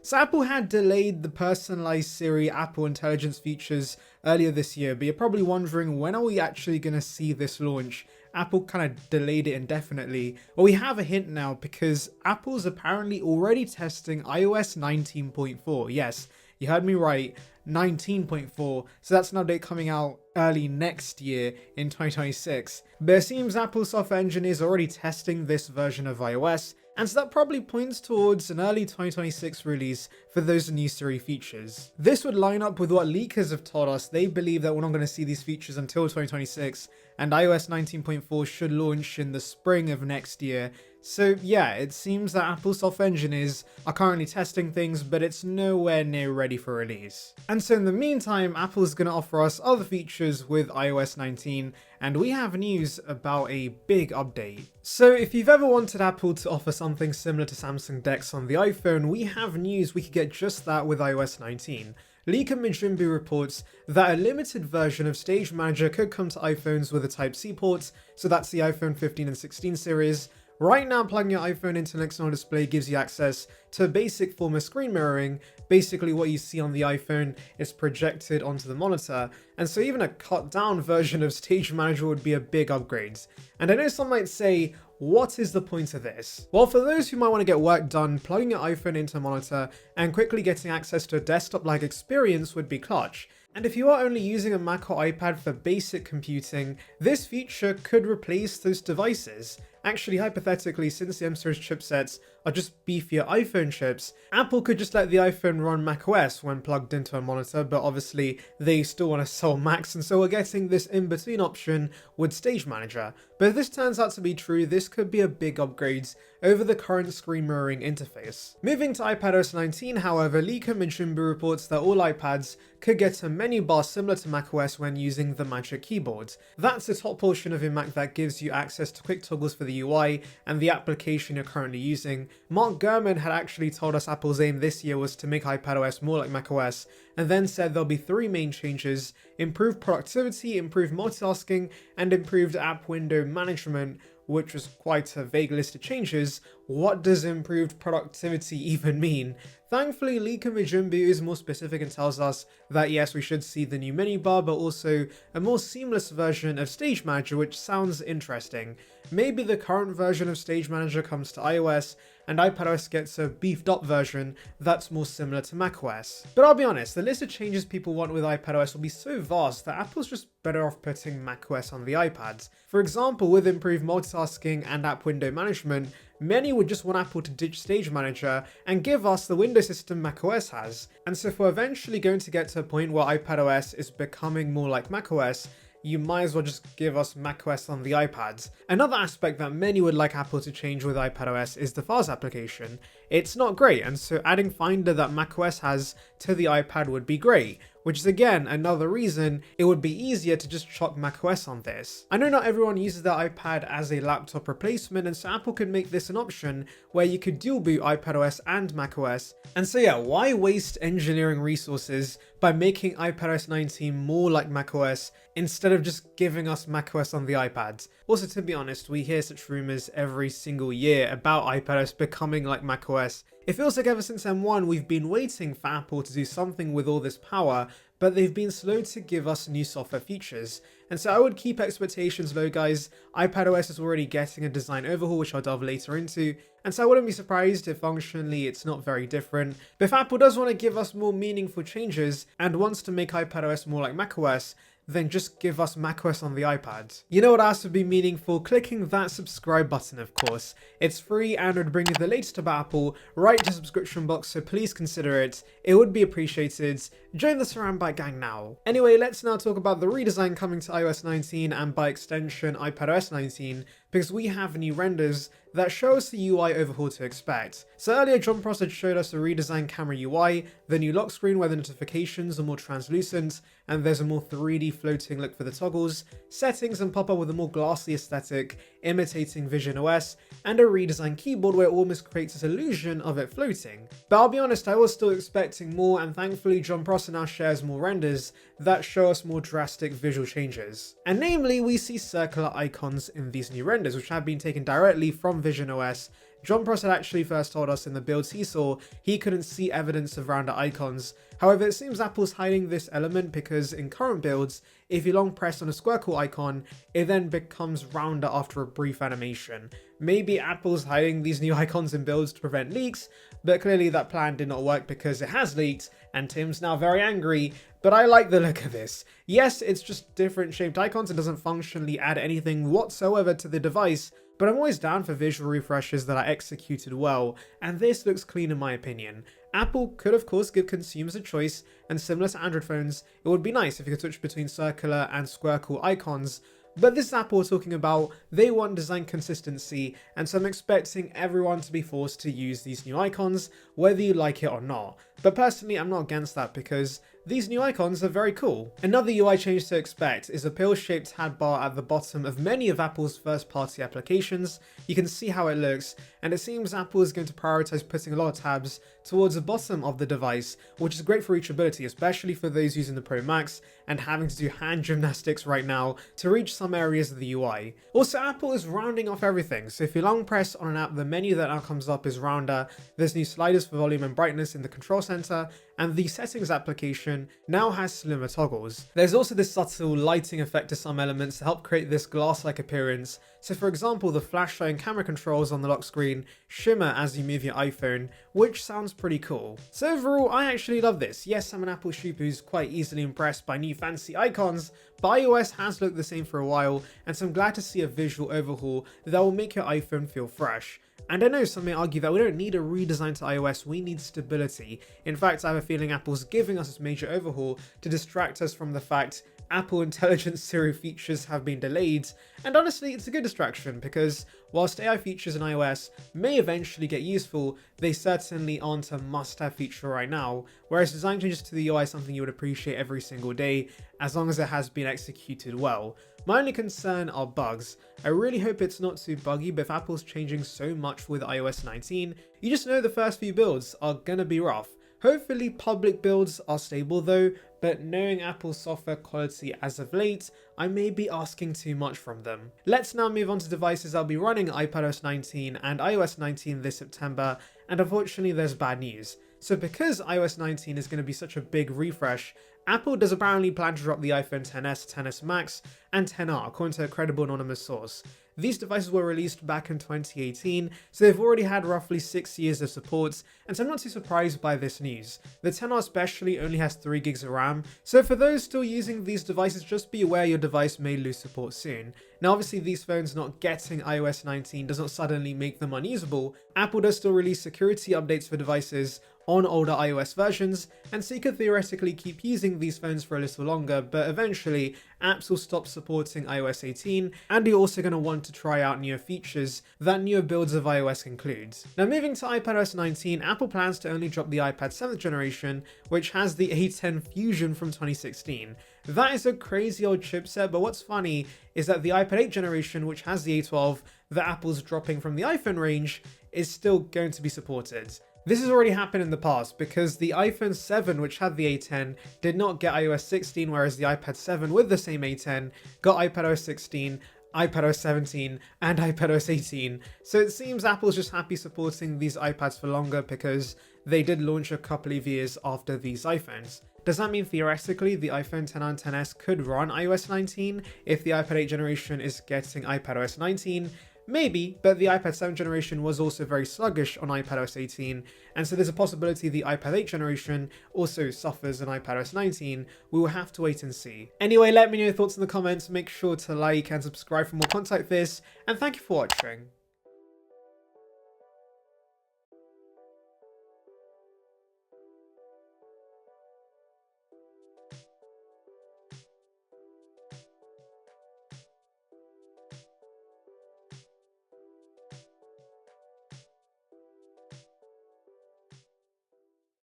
So Apple had delayed the personalized Siri Apple Intelligence features earlier this year, but you're probably wondering, when are we actually going to see this launch? Apple kind of delayed it indefinitely. Well, we have a hint now because Apple's apparently already testing iOS 19.4. Yes, you heard me right, 19.4. So that's an update coming out early next year in 2026. But it seems Apple software engineers are already testing this version of iOS, and so that probably points towards an early 2026 release for those new Siri features. This would line up with what leakers have told us. They believe that we're not going to see these features until 2026, and iOS 19.4 should launch in the spring of next year. So yeah, it seems that Apple software engineers are currently testing things, but it's nowhere near ready for release. And so in the meantime, Apple's going to offer us other features with iOS 19, and we have news about a big update. So if you've ever wanted Apple to offer something similar to Samsung DeX on the iPhone, we have news we could get just that with iOS 19. Leaker Majumbu reports that a limited version of Stage Manager could come to iPhones with a Type-C port, so that's the iPhone 15 and 16 series. Right now, plugging your iPhone into an external display gives you access to a basic form of screen mirroring. Basically, what you see on the iPhone is projected onto the monitor, and so even a cut down version of Stage Manager would be a big upgrade. And I know some might say, what is the point of this? Well, for those who might want to get work done, plugging your iPhone into a monitor and quickly getting access to a desktop-like experience would be clutch. And if you are only using a Mac or iPad for basic computing, this feature could replace those devices. Actually, hypothetically, since the M-series chipsets are just beefier iPhone chips, Apple could just let the iPhone run macOS when plugged into a monitor, but obviously they still want to sell Macs, and so we're getting this in-between option with Stage Manager. But if this turns out to be true, this could be a big upgrade over the current screen mirroring interface. Moving to iPadOS 19, however, Leaker Majumbu reports that all iPads could get a menu bar similar to macOS when using the Magic Keyboard. That's the top portion of your Mac that gives you access to quick toggles for the UI and the application you're currently using. Mark Gurman had actually told us Apple's aim this year was to make iPadOS more like macOS, and then said there'll be three main changes: improved productivity, improved multitasking, and improved app window management, which was quite a vague list of changes. What does improved productivity even mean? Thankfully, Leaker Majumbu is more specific and tells us that yes, we should see the new menu bar, but also a more seamless version of Stage Manager, which sounds interesting. Maybe the current version of Stage Manager comes to iOS, and iPadOS gets a beefed up version that's more similar to macOS. But I'll be honest, the list of changes people want with iPadOS will be so vast that Apple's just better off putting macOS on the iPads. For example, with improved multitasking and app window management, many would just want Apple to ditch Stage Manager and give us the window system macOS has. And so if we're eventually going to get to a point where iPadOS is becoming more like macOS, you might as well just give us macOS on the iPads. Another aspect that many would like Apple to change with iPadOS is the Files application. It's not great, and so adding Finder that macOS has to the iPad would be great, which is again another reason it would be easier to just chuck macOS on this. I know not everyone uses their iPad as a laptop replacement, and so Apple could make this an option where you could dual boot iPadOS and macOS. And so yeah, why waste engineering resources by making iPadOS 19 more like macOS instead of just giving us macOS on the iPads? Also, to be honest, we hear such rumors every single year about iPadOS becoming like macOS. It feels like ever since M1 we've been waiting for Apple to do something with all this power, but they've been slow to give us new software features. And so I would keep expectations low, guys. iPadOS is already getting a design overhaul, which I'll delve later into, and so I wouldn't be surprised if functionally it's not very different. But if Apple does want to give us more meaningful changes and wants to make iPadOS more like macOS, then just give us macOS on the iPad. You know what else would be meaningful? Clicking that subscribe button, of course. It's free and would bring you the latest about Apple right to the subscription box, so please consider it. It would be appreciated. Join the saranbyte gang now. Anyway, let's now talk about the redesign coming to iOS 19 and by extension iPadOS 19, because we have new renders that show us the UI overhaul to expect. So earlier, John Pross had showed us a redesigned camera UI, the new lock screen where the notifications are more translucent, and there's a more 3D floating look for the toggles, settings and pop-up with a more glassy aesthetic, imitating Vision OS, and a redesigned keyboard where it almost creates this illusion of it floating. But I'll be honest, I was still expecting more, and thankfully John Prosser now shares more renders that show us more drastic visual changes. And namely, we see circular icons in these new renders, which have been taken directly from Vision OS, John Pross had actually first told us in the builds he saw he couldn't see evidence of rounder icons. However, it seems Apple's hiding this element because in current builds, if you long press on a square core icon, it then becomes rounder after a brief animation. Maybe Apple's hiding these new icons in builds to prevent leaks, but clearly that plan did not work because it has leaked, and Tim's now very angry, but I like the look of this. Yes, it's just different shaped icons and doesn't functionally add anything whatsoever to the device, but I'm always down for visual refreshes that are executed well, and this looks clean in my opinion. Apple could of course give consumers a choice, and similar to Android phones, it would be nice if you could switch between circular and square core icons, but this is Apple talking about. They want design consistency, and so I'm expecting everyone to be forced to use these new icons, whether you like it or not. But personally, I'm not against that because these new icons are very cool. Another UI change to expect is a pill-shaped tab bar at the bottom of many of Apple's first-party applications. You can see how it looks, and it seems Apple is going to prioritize putting a lot of tabs towards the bottom of the device, which is great for reachability, especially for those using the Pro Max and having to do hand gymnastics right now to reach some areas of the UI. Also, Apple is rounding off everything, so if you long press on an app, the menu that now comes up is rounder. There's new sliders for volume and brightness in the control center, and the settings application now has slimmer toggles. There's also this subtle lighting effect to some elements to help create this glass-like appearance. So for example, the flashlight and camera controls on the lock screen shimmer as you move your iPhone, which sounds pretty cool. So overall, I actually love this. Yes, I'm an Apple sheep who's quite easily impressed by new fancy icons, but iOS has looked the same for a while, and so I'm glad to see a visual overhaul that will make your iPhone feel fresh. And I know some may argue that we don't need a redesign to iOS, we need stability. In fact, I have a feeling Apple's giving us this major overhaul to distract us from the fact Apple Intelligence Siri features have been delayed, and honestly it's a good distraction because whilst AI features in iOS may eventually get useful, they certainly aren't a must-have feature right now, whereas design changes to the UI is something you would appreciate every single day as long as it has been executed well. My only concern are bugs. I really hope it's not too buggy, but if Apple's changing so much with iOS 19, you just know the first few builds are gonna be rough. Hopefully public builds are stable though, but knowing Apple's software quality as of late, I may be asking too much from them. Let's now move on to devices that'll be running iPadOS 19 and iOS 19 this September, and unfortunately there's bad news. So because iOS 19 is going to be such a big refresh, Apple does apparently plan to drop the iPhone XS, XS Max, and XR, according to a credible anonymous source. These devices were released back in 2018, so they've already had roughly 6 years of support, and so I'm not too surprised by this news. The XR especially only has 3 gigs of RAM, so for those still using these devices, just be aware your device may lose support soon. Now obviously these phones not getting iOS 19 does not suddenly make them unusable. Apple does still release security updates for devices on older iOS versions, and so you could theoretically keep using these phones for a little longer, but eventually apps will stop supporting iOS 18, and you're also going to want to try out newer features that newer builds of iOS includes. Now moving to iPadOS 19, Apple plans to only drop the iPad 7th generation, which has the A10 Fusion from 2016. That is a crazy old chipset, but what's funny is that the iPad 8 generation, which has the A12 that Apple's dropping from the iPhone range, is still going to be supported. This has already happened in the past because the iPhone 7, which had the A10, did not get iOS 16, whereas the iPad 7 with the same A10 got iPadOS 16, iPadOS 17, and iPadOS 18. So it seems Apple's just happy supporting these iPads for longer because they did launch a couple of years after these iPhones. Does that mean theoretically the iPhone XR and XS could run iOS 19 if the iPad 8 generation is getting iPadOS 19? Maybe, but the iPad 7 generation was also very sluggish on iPadOS 18, and so there's a possibility the iPad 8 generation also suffers on iPadOS 19. We will have to wait and see. Anyway, let me know your thoughts in the comments, make sure to like and subscribe for more content like this, and thank you for watching.